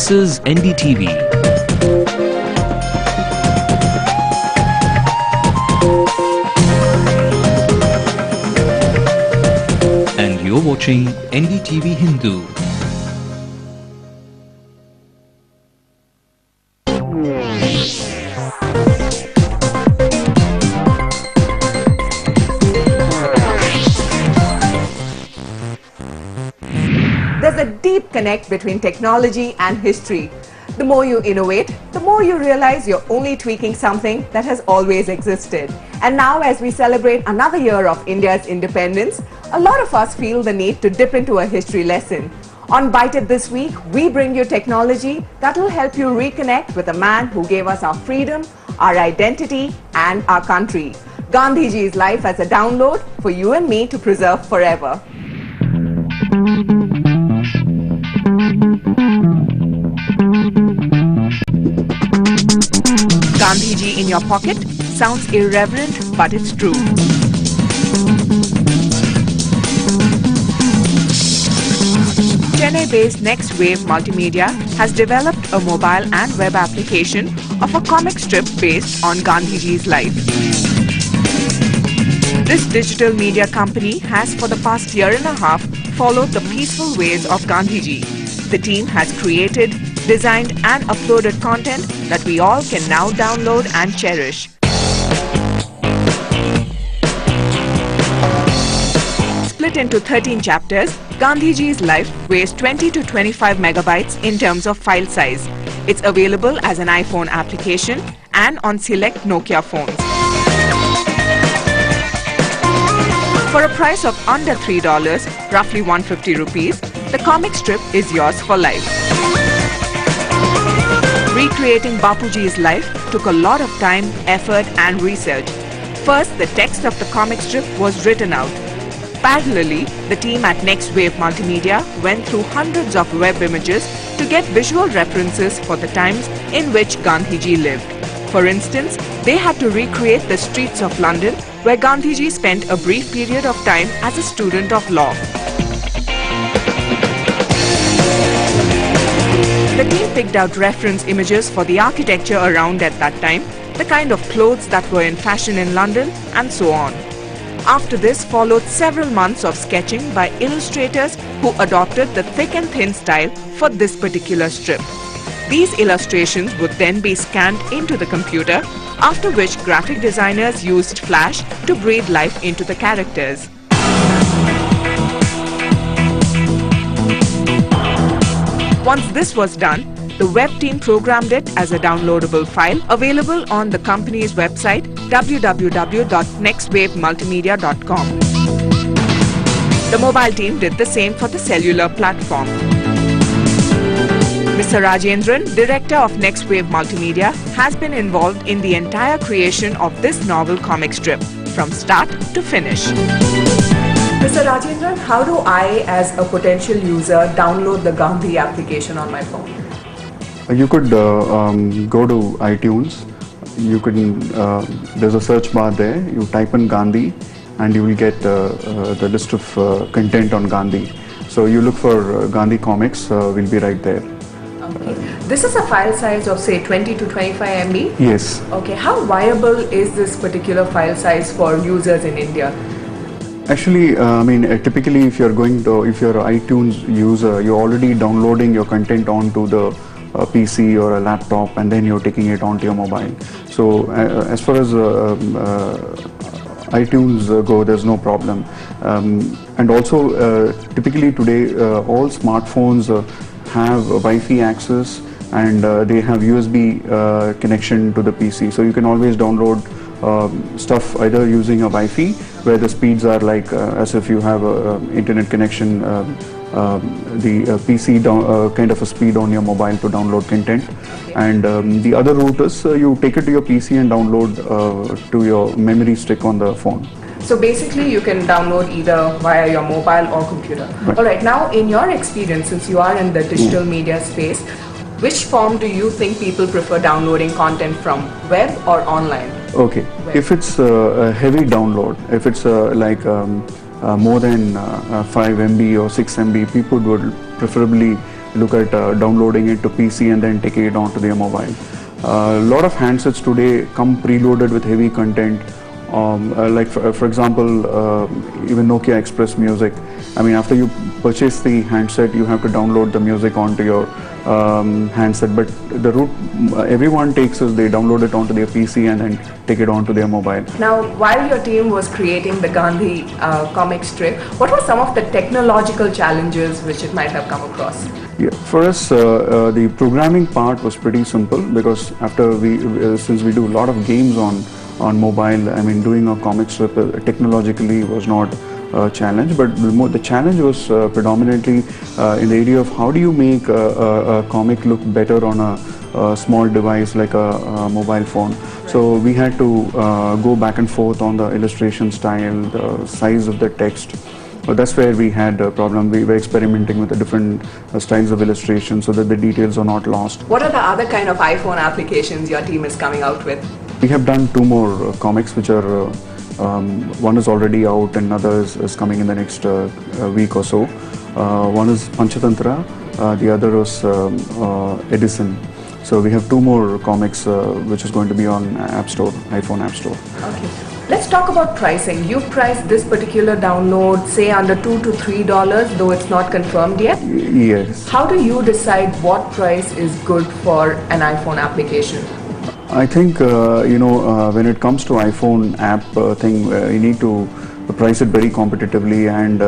This is NDTV. And you're watching NDTV Hindu. There's a deep connect between technology and history. The more you innovate, the more you realize you're only tweaking something that has always existed. And now, as we celebrate another year of India's independence, a lot of us feel the need to dip into a history lesson. On Bite It this week, we bring you technology that will help you reconnect with a man who gave us our freedom, our identity, and our country. Gandhiji's life as a download for you and me to preserve forever. Gandhiji in your pocket sounds irreverent, but it's true. Chennai-based Nextwave Multimedia has developed a mobile and web application of a comic strip based on Gandhiji's life. This digital media company has for the past year and a half followed the peaceful ways of Gandhiji. The team has created, designed and uploaded content that we all can now download and cherish. Split into 13 chapters, Gandhiji's life weighs 20 to 25 megabytes in terms of file size. It's available as an iPhone application and on select Nokia phones. For a price of under $3, roughly 150 rupees, the comic strip is yours for life. Recreating Bapuji's life took a lot of time, effort and research. First, the text of the comic strip was written out. Parallelly, the team at Nextwave Multimedia went through hundreds of web images to get visual references for the times in which Gandhiji lived. For instance, they had to recreate the streets of London where Gandhiji spent a brief period of time as a student of law. The team picked out reference images for the architecture around at that time, the kind of clothes that were in fashion in London, and so on. After this followed several months of sketching by illustrators who adopted the thick and thin style for this particular strip. These illustrations would then be scanned into the computer, after which graphic designers used Flash to breathe life into the characters. Once this was done, the web team programmed it as a downloadable file available on the company's website www.nextwavemultimedia.com. The mobile team did the same for the cellular platform. Mr. Rajendran, director of Nextwave Multimedia, has been involved in the entire creation of this novel comic strip, from start to finish. Mr. Rajendran, how do I, as a potential user, download the Gandhi application on my phone? You could go to iTunes. You can there's a search bar there. You type in Gandhi, and you will get the list of content on Gandhi. So you look for Gandhi comics. Will be right there. Okay. This is a file size of say 20 to 25 MB? Yes. Okay. How viable is this particular file size for users in India? Actually, typically if you're an iTunes user, you're already downloading your content onto the PC or a laptop, and then you're taking it onto your mobile. So as far as iTunes go, there's no problem. And also, typically today, all smartphones have Wi-Fi access, and they have USB connection to the PC. So you can always download stuff either using a Wi-Fi, where the speeds are like as if you have a internet connection, the PC kind of a speed on your mobile to download content. And the other route is you take it to your PC and download to your memory stick on the phone. So basically you can download either via your mobile or computer. Right. Alright, now in your experience, since you are in the digital media space, which form do you think people prefer downloading content from, web or online? Okay, web. If it's a heavy download, if it's more than 5 MB or 6 MB, people would preferably look at downloading it to PC and then taking it onto their mobile. A lot of handsets today come preloaded with heavy content. Like for example, even Nokia Express Music. I mean, after you purchase the handset, you have to download the music onto your handset. But the route everyone takes is they download it onto their PC and then take it onto their mobile. Now, while your team was creating the Gandhi comic strip, what were some of the technological challenges which it might have come across? Yeah, for us, the programming part was pretty simple because after since we do a lot of games on mobile, I mean, doing a comic strip technologically was not a challenge, but the challenge was predominantly in the area of how do you make a comic look better on a small device like a mobile phone. So we had to go back and forth on the illustration style, the size of the text. That's where we had a problem. We were experimenting with the different styles of illustration so that the details are not lost. What are the other kind of iPhone applications your team is coming out with? We have done 2 more comics which are, one is already out and another is coming in the next week or so. One is Panchatantra, the other is Edison. So we have 2 more comics which is going to be on App Store, iPhone App Store. Okay. Let's talk about pricing. You priced this particular download, say under $2 to $3, though it's not confirmed yet. Yes. How do you decide what price is good for an iPhone application? I think when it comes to iPhone app thing, you need to price it very competitively, and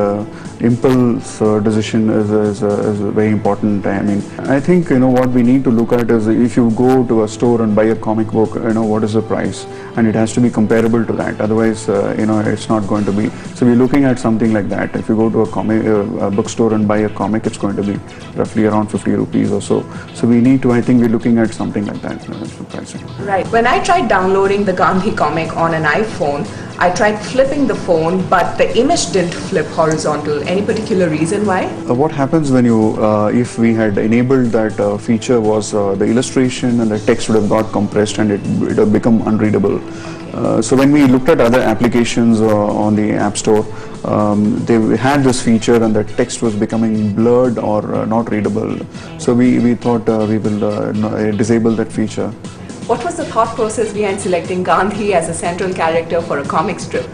impulse decision is very important. I mean, I think what we need to look at is if you go to a store and buy a comic book, what is the price, and it has to be comparable to that. Otherwise, it's not going to be. So we're looking at something like that. If you go to a bookstore and buy a comic, it's going to be roughly around 50 rupees or so. So we need to. I think we're looking at something like that for pricing. Right. When I tried downloading the Gandhi comic on an iPhone, I tried flipping the phone, but the image didn't flip horizontal. Any particular reason why? What happens when you, if we had enabled that feature was the illustration and the text would have got compressed and it would have become unreadable. So when we looked at other applications on the App Store, they had this feature and the text was becoming blurred or not readable. So we thought we will disable that feature. What was the thought process behind selecting Gandhi as a central character for a comic strip?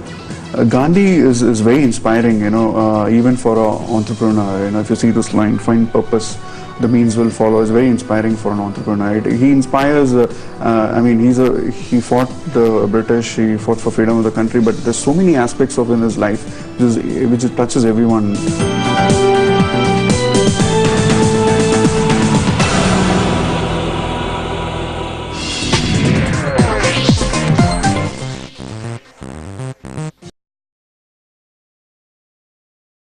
Gandhi is very inspiring, even for an entrepreneur. If you see this line, find purpose, the means will follow, is very inspiring for an entrepreneur. He inspires, he fought the British, he fought for freedom of the country, but there's so many aspects of in his life which touches everyone.